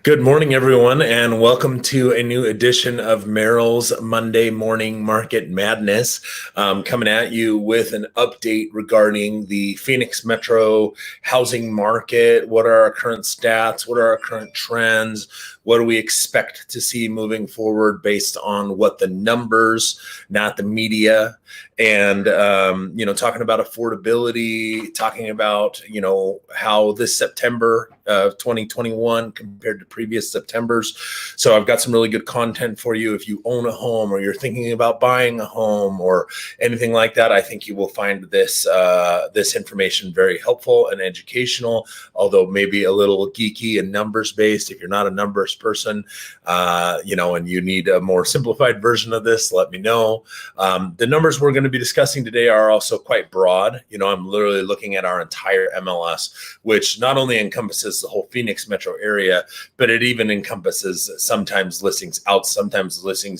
Good morning, everyone, and welcome to a new edition of Merrill's Monday Morning Market Madness. Coming at you with an update regarding the Phoenix Metro housing market. What are our current stats? What are our current trends? What do we expect to see moving forward based on what the numbers, not the media, and talking about affordability, talking about how this September of 2021 compared to previous Septembers. So I've got some really good content for you. If you own a home or you're thinking about buying a home or anything like that, I think you will find this information very helpful and educational, although maybe a little geeky and numbers based. If you're not a numbers person, and you need a more simplified version of this, let me know. The numbers we're going to be discussing today are also quite broad. I'm literally looking at our entire MLS, which not only encompasses the whole Phoenix metro area, but it even encompasses sometimes listings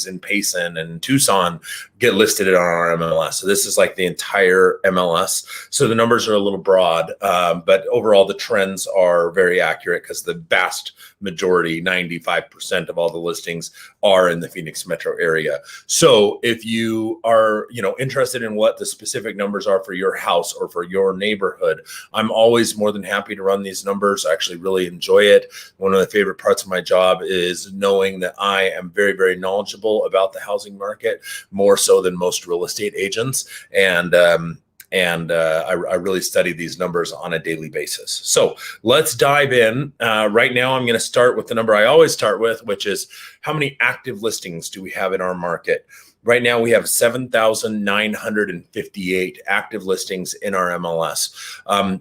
in Payson and Tucson get listed on our MLS. So this is like the entire MLS. So the numbers are a little broad, but overall the trends are very accurate because the vast majority, 95% of all the listings are in the Phoenix metro area. So if you are, interested in what the specific numbers are for your house or for your neighborhood, I'm always more than happy to run these numbers. I actually really enjoy it. One of the favorite parts of my job is knowing that I am very, very knowledgeable about the housing market, more so than most real estate agents. And I really study these numbers on a daily basis. So let's dive in. Right now, I'm going to start with the number I always start with, which is how many active listings do we have in our market? Right now, we have 7,958 active listings in our MLS,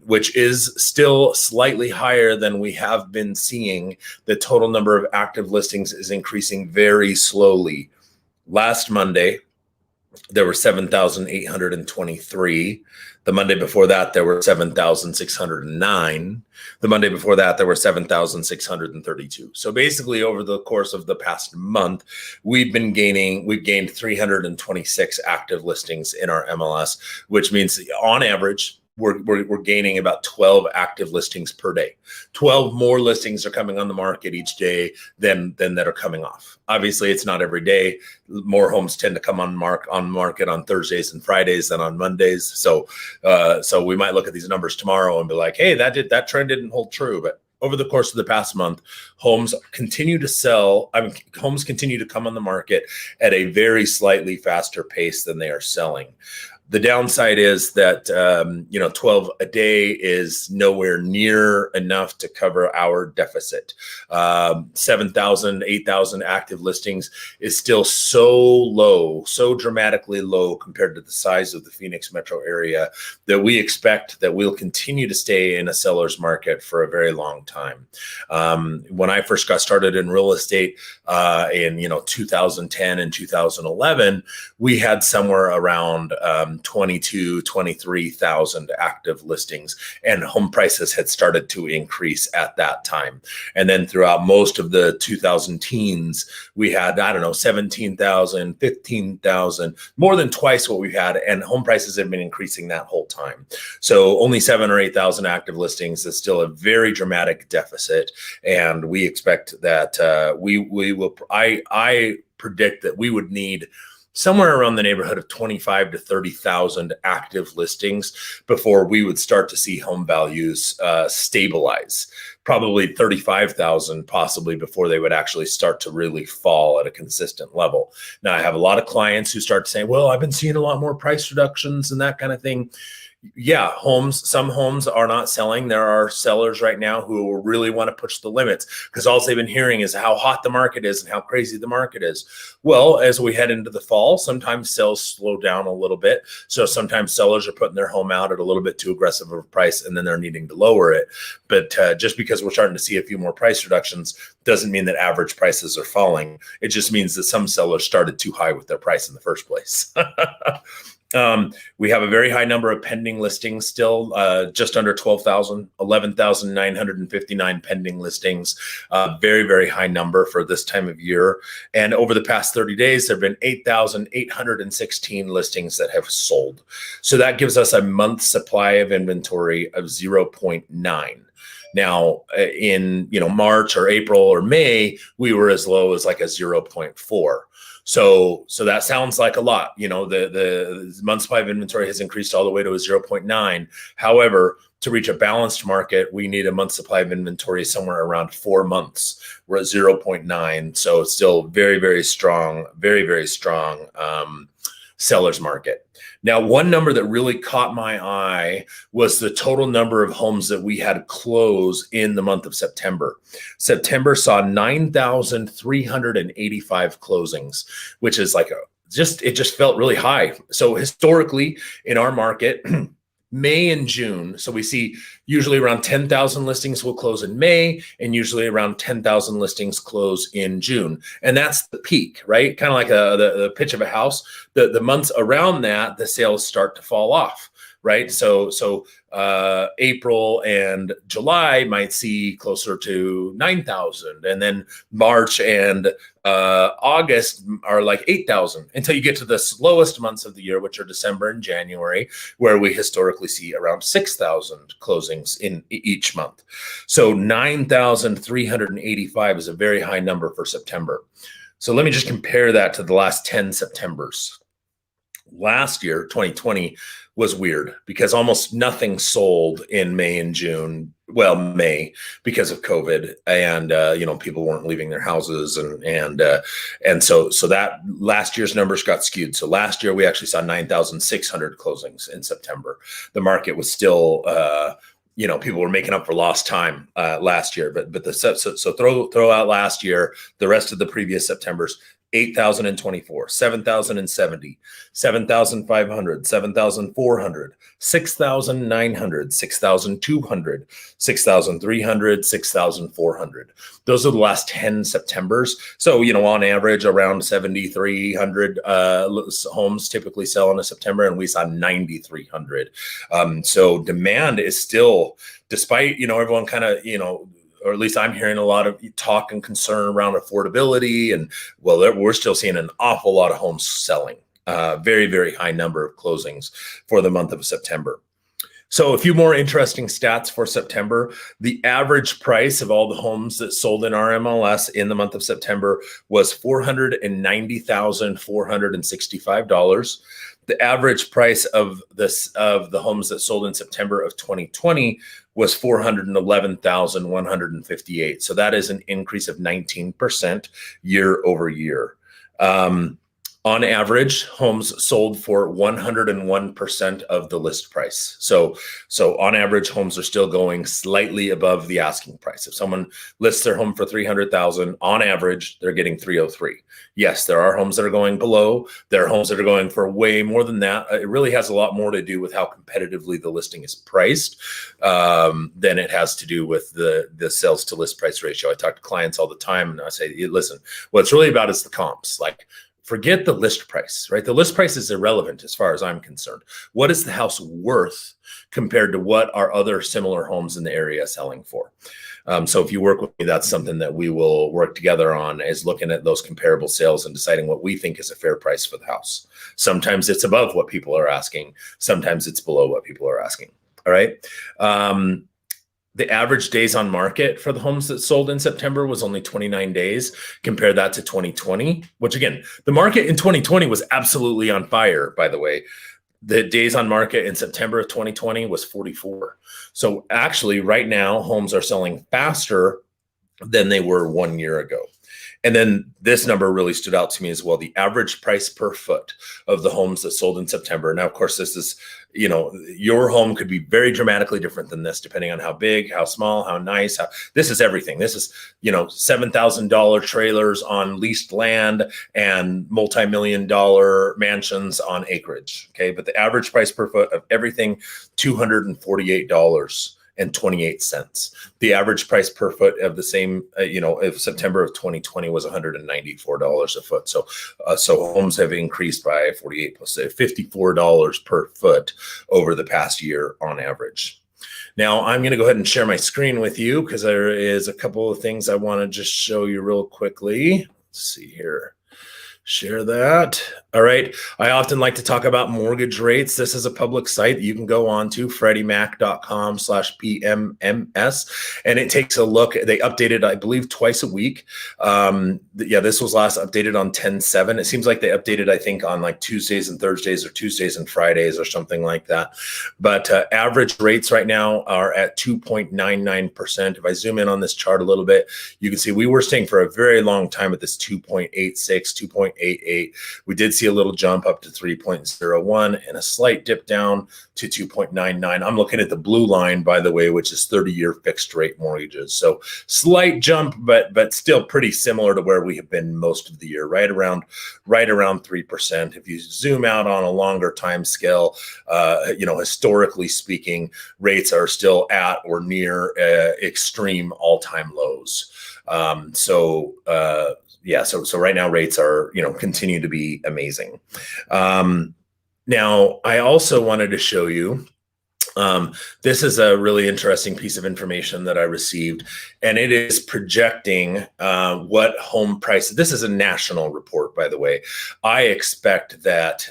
which is still slightly higher than we have been seeing. The total number of active listings is increasing very slowly. Last Monday, there were 7,823. The Monday before that, there were 7,609. The Monday before that, there were 7,632. So basically, over the course of the past month, we've gained 326 active listings in our MLS, which means on average, we're gaining about 12 active listings per day. 12 more listings are coming on the market each day than that are coming off. Obviously, it's not every day. More homes tend to come on market on Thursdays and Fridays than on Mondays. So we might look at these numbers tomorrow and be like, hey, that trend didn't hold true. But over the course of the past month, homes continue to sell. Homes continue to come on the market at a very slightly faster pace than they are selling. The downside is that 12 a day is nowhere near enough to cover our deficit. 7,000, 8,000 active listings is still so low, so dramatically low compared to the size of the Phoenix metro area that we expect that we'll continue to stay in a seller's market for a very long time. When I first got started in real estate in 2010 and 2011, we had somewhere around 23,000 active listings, and home prices had started to increase at that time. And then throughout most of the 2000 teens, we had, 17,000, 15,000, more than twice what we had, and home prices have been increasing that whole time. So only 7,000 or 8,000 active listings is still a very dramatic deficit, and we expect that I predict that we would need somewhere around the neighborhood of 25 to 30,000 active listings before we would start to see home values stabilize. Probably 35,000 possibly before they would actually start to really fall at a consistent level. Now, I have a lot of clients who start to say, well, I've been seeing a lot more price reductions and that kind of thing. Yeah, some homes are not selling. There are sellers right now who really want to push the limits because all they've been hearing is how hot the market is and how crazy the market is. Well, as we head into the fall, sometimes sales slow down a little bit. So sometimes sellers are putting their home out at a little bit too aggressive of a price, and then they're needing to lower it. But just because we're starting to see a few more price reductions doesn't mean that average prices are falling. It just means that some sellers started too high with their price in the first place. We have a very high number of pending listings still, just under 12,000, 11,959 pending listings, very, very high number for this time of year. And over the past 30 days, there have been 8,816 listings that have sold. So that gives us a month's supply of inventory of 0.9. Now in, March or April or May, we were as low as like a 0.4. So that sounds like a lot. The month supply of inventory has increased all the way to a 0.9. However, to reach a balanced market, we need a month supply of inventory somewhere around 4 months. We're at 0.9. So it's still very, very strong, very, very strong seller's market. Now, one number that really caught my eye was the total number of homes that we had close in the month of September. September saw 9,385 closings, which is like it just felt really high. So historically in our market, May and June. So we see usually around 10,000 listings will close in May, and usually around 10,000 listings close in June. And that's the peak, right? Kind of like the pitch of a house. The months around that, the sales start to fall off, right? So April and July might see closer to 9,000, and then March and August are like 8,000, until you get to the slowest months of the year, which are December and January, where we historically see around 6,000 closings in each month. So 9,385 is a very high number for September. So let me just compare that to the last 10 Septembers. Last year, 2020, was weird because almost nothing sold in May and June. Well, May, because of COVID, and people weren't leaving their houses, and so that last year's numbers got skewed. So last year we actually saw 9,600 closings in September. The market was still people were making up for lost time last year, but throw out last year, the rest of the previous Septembers. 8,024, 7,070, 7,500, 7,400, 6,900, 6,200, 6,300, 6,400. Those are the last 10 Septembers. So, on average, around 7,300 homes typically sell in a September, and we saw 9,300. So demand is still, despite, everyone kind of, or at least I'm hearing a lot of talk and concern around affordability. And we're still seeing an awful lot of homes selling, very, very high number of closings for the month of September. So a few more interesting stats for September. The average price of all the homes that sold in our MLS in the month of September was $490,465. The average price of the homes that sold in September of 2020 was $411,158. So that is an increase of 19% year over year. On average, homes sold for 101% of the list price. So on average, homes are still going slightly above the asking price. If someone lists their home for $300,000, on average, they're getting $303,000. Yes, there are homes that are going below. There are homes that are going for way more than that. It really has a lot more to do with how competitively the listing is priced than it has to do with the sales to list price ratio. I talk to clients all the time, and I say, listen, what it's really about is the comps. Like, forget the list price, right? The list price is irrelevant as far as I'm concerned. What is the house worth compared to what are other similar homes in the area selling for? So if you work with me, that's something that we will work together on, is looking at those comparable sales and deciding what we think is a fair price for the house. Sometimes it's above what people are asking. Sometimes it's below what people are asking. All right. The average days on market for the homes that sold in September was only 29 days. Compare that to 2020, which again, the market in 2020 was absolutely on fire, by the way. The days on market in September of 2020 was 44. So actually right now, homes are selling faster than they were 1 year ago. And then this number really stood out to me as well. The average price per foot of the homes that sold in September. Now, of course, this is, your home could be very dramatically different than this, depending on how big, how small, how nice. This is everything. This is, $7,000 trailers on leased land and multi-million-dollar mansions on acreage. Okay. But the average price per foot of everything, $248.28. The average price per foot of the same, of September of 2020 was $194 a foot. So homes have increased by 48 plus $54 per foot over the past year on average. Now I'm going to go ahead and share my screen with you because there is a couple of things I want to just show you real quickly. Let's see here. Share that. All right. I often like to talk about mortgage rates. This is a public site that you can go on to, freddiemac.com/PMMS, and it takes a look. They update it, I believe, twice a week. Yeah, this was last updated on 10/7. It seems like they updated, I think, on like Tuesdays and Thursdays or Tuesdays and Fridays or something like that. But average rates right now are at 2.99%. If I zoom in on this chart a little bit, you can see we were staying for a very long time at this 2.86, 2.88. We did see a little jump up to 3.01 and a slight dip down to 2.99. I'm looking at the blue line, by the way, which is 30-year fixed rate mortgages. So slight jump, but still pretty similar to where we have been most of the year, right around 3%. If you zoom out on a longer time scale, historically speaking, rates are still at or near extreme all-time lows. So right now rates are, continue to be amazing. Now, I also wanted to show you, this is a really interesting piece of information that I received, and it is projecting what home prices. This is a national report, by the way. I expect that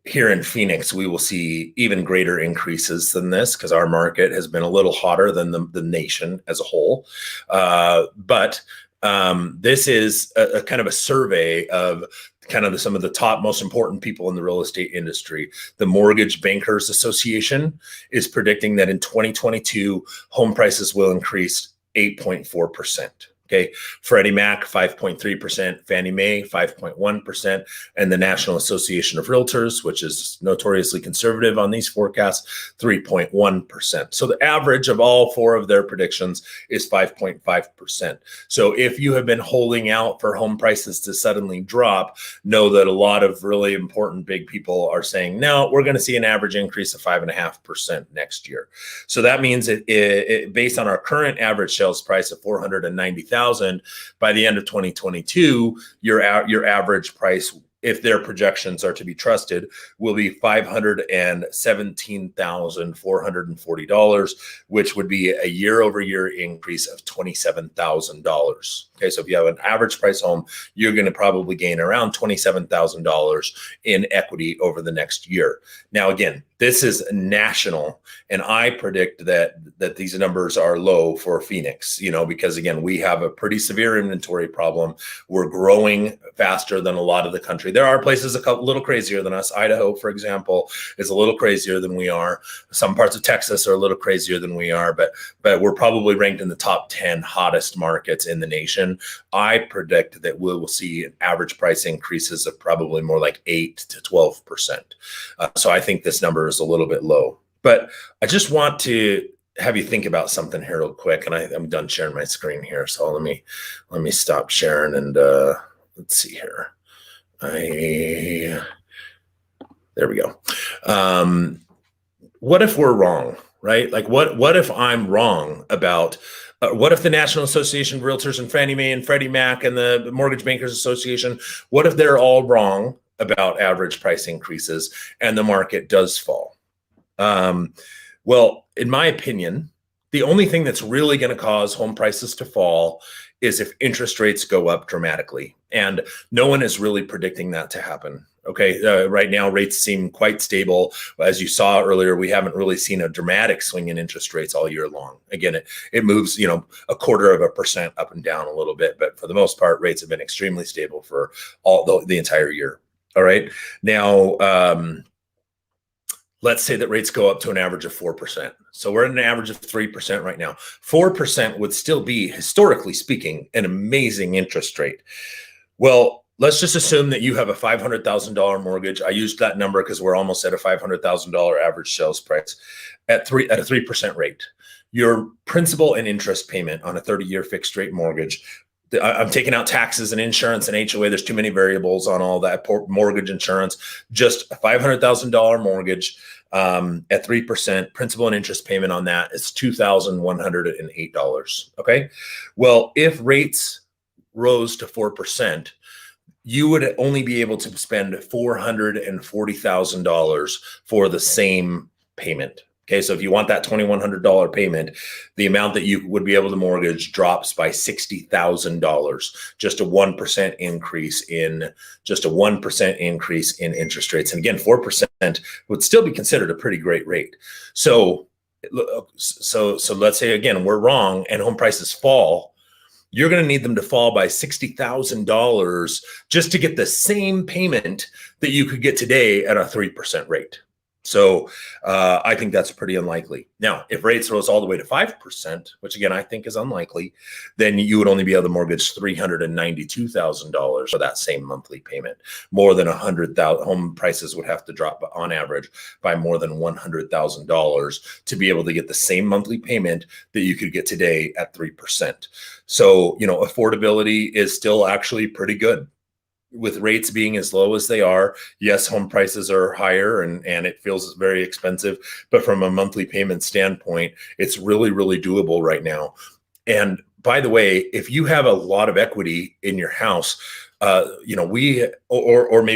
here in Phoenix, we will see even greater increases than this because our market has been a little hotter than the nation as a whole. But this is a kind of a survey of kind of some of the top most important people in the real estate industry. The Mortgage Bankers Association is predicting that in 2022, home prices will increase 8.4%. Okay, Freddie Mac 5.3%, Fannie Mae 5.1%, and the National Association of Realtors, which is notoriously conservative on these forecasts, 3.1%. So the average of all four of their predictions is 5.5%. So if you have been holding out for home prices to suddenly drop, know that a lot of really important big people are saying, no, we're going to see an average increase of 5.5% next year. So that means it based on our current average sales price of $490,000. By the end of 2022, your average price, if their projections are to be trusted, will be $517,440, which would be a year-over-year increase of $27,000. Okay, so if you have an average price home, you're going to probably gain around $27,000 in equity over the next year. Now, again, this is national, and I predict that these numbers are low for Phoenix, because again, we have a pretty severe inventory problem. We're growing faster than a lot of the country. There are places a little crazier than us. Idaho, for example, is a little crazier than we are. Some parts of Texas are a little crazier than we are, but we're probably ranked in the top 10 hottest markets in the nation. I predict that we will see average price increases of probably more like 8 to 12%. So I think this number is a little bit low. But I just want to have you think about something here real quick, and I'm done sharing my screen here. So let me stop sharing and let's see here. There we go. What if we're wrong, right? Like what if I'm wrong about what if the National Association of Realtors and Fannie Mae and Freddie Mac and the Mortgage Bankers Association, what if they're all wrong about average price increases and the market does fall? Well, in my opinion, the only thing that's really going to cause home prices to fall is if interest rates go up dramatically. And no one is really predicting that to happen. Okay, right now rates seem quite stable. As you saw earlier, we haven't really seen a dramatic swing in interest rates all year long. Again, it moves, 0.25% up and down a little bit, but for the most part, rates have been extremely stable for all the entire year. All right, now let's say that rates go up to an average of 4%. So we're at an average of 3% right now. 4% would still be, historically speaking, an amazing interest rate. Well, let's just assume that you have a $500,000 mortgage. I used that number because we're almost at a $500,000 average sales price at a 3% rate. Your principal and interest payment on a 30-year fixed rate mortgage, I'm taking out taxes and insurance and HOA. There's too many variables on all that. Mortgage insurance, just a $500,000 mortgage at 3%. Principal and interest payment on that is $2,108. Okay. Well, if rates rose to 4%, you would only be able to spend $440,000 for the same payment. Okay, so if you want that $2,100 payment, the amount that you would be able to mortgage drops by $60,000. Just a 1% increase in interest rates, and again, 4% would still be considered a pretty great rate. So let's say again we're wrong and home prices fall. You're going to need them to fall by $60,000 just to get the same payment that you could get today at a 3% rate. So I think that's pretty unlikely. Now, if rates rose all the way to 5%, which again I think is unlikely, then you would only be able to mortgage $392,000 for that same monthly payment. More than 100,000 home prices would have to drop on average by more than $100,000 to be able to get the same monthly payment that you could get today at 3%. So, affordability is still actually pretty good. With rates being as low as they are, yes, home prices are higher and it feels very expensive, but from a monthly payment standpoint, it's really, really doable right now. And by the way, if you have a lot of equity in your house, maybe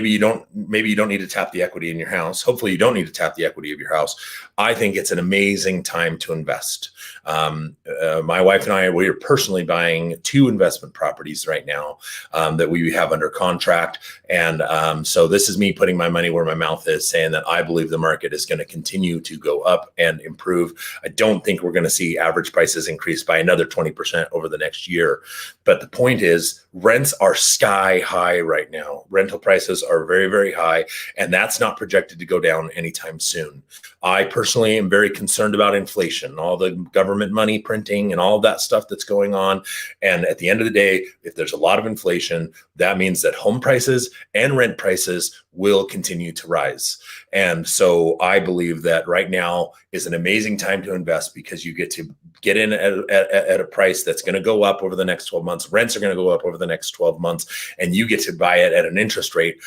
you don't need to tap the equity in your house. Hopefully you don't need to tap the equity of your house. I think it's an amazing time to invest. My wife and we are personally buying 2 investment properties right now that we have under contract. And so this is me putting my money where my mouth is, saying that I believe the market is going to continue to go up and improve. I don't think we're going to see average prices increase by another 20% over the next year. But the point is, rents are sky high right now. Rental prices are very, very high, and that's not projected to go down anytime soon. I personally am very concerned about inflation, all the government money printing and all of that stuff that's going on. And at the end of the day, if there's a lot of inflation, that means that home prices and rent prices will continue to rise. And so I believe that right now is an amazing time to invest, because you get to get in at a price that's going to go up over the next 12 months. Rents are going to go up over the next 12 months, and you get to buy it at an interest rate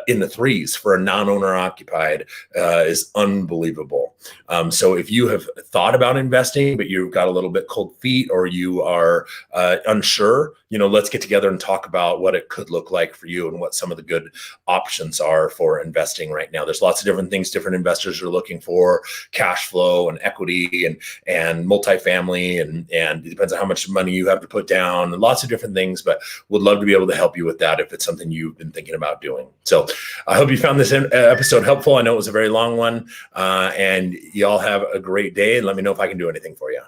in the 3s for a non-owner occupied is unbelievable. So if you have thought about investing, but you've got a little bit cold feet, or you are unsure, let's get together and talk about what it could look like for you and what some of the good options are for investing right now. There's lots of different things different investors are looking for: cash flow and equity and multifamily, and it depends on how much money you have to put down, and lots of different things, but would love to be able to help you with that if it's something you've been thinking about doing. So I hope you found this episode helpful. I know it was a very long one, and y'all have a great day, and let me know if I can do anything for you.